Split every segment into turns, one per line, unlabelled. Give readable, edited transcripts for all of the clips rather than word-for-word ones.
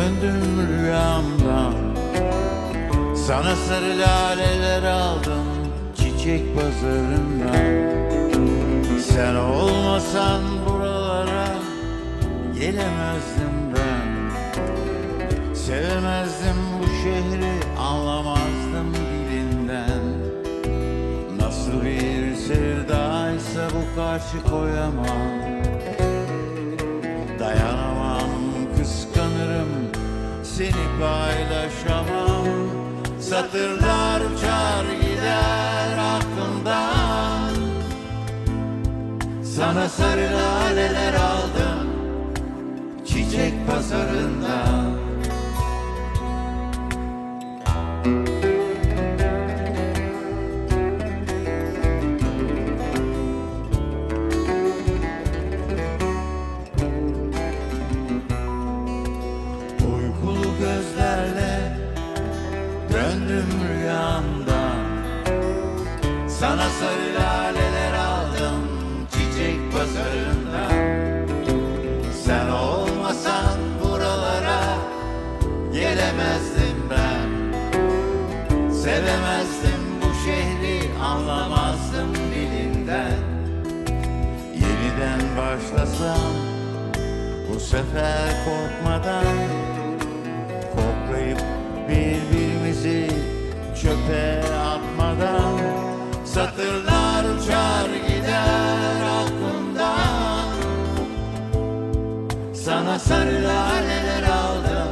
Döndüm rüyamdan, sana sarı laleler aldım çiçek pazarından. Sen olmasan buralara gelemezdim ben. Sevemezdim bu şehri, anlamazdım dilinden. Nasıl bir sevdaysa bu, karşı koyamam. Dayanamam, kıskanırım, seni paylaşamam. Satırlar uçar gider aklımdan. Sana sarı laleler aldım çiçek pazarından. Uykulu gözlerle döndüm rüyamdan. Sana sarı laleler aldım çiçek pazarından. Sen olmasan buralara gelemezdim ben. Sevemezdim bu şehri, anlamazdım dilinden. Yeniden başlasam bu sefer korkmadan, koklayıp birbirimizi çöpe atmadan. Satırlar uçar gider aklımdan. Sana sarı laleler aldım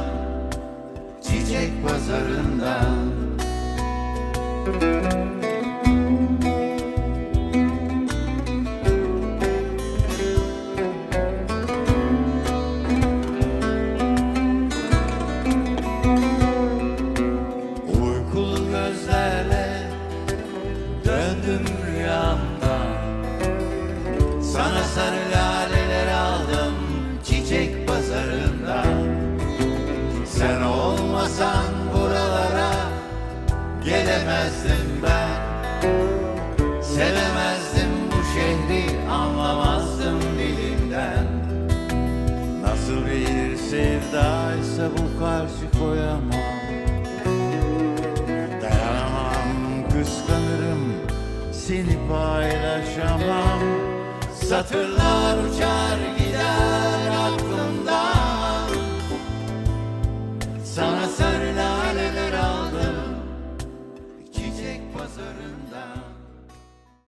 çiçek pazarından. Uykulu gözlerle döndüm rüyamdan. Sana sarı laleler aldım çiçek pazarından. Sen olmasan buralara gelemezdim ben. Sevemezdim bu şehri, anlamazdım dilinden. Nasıl bir sevdaysa bu, karşı koyamam. Dayanamam, kıskanırım, seni paylaşamam. Satırlar uçar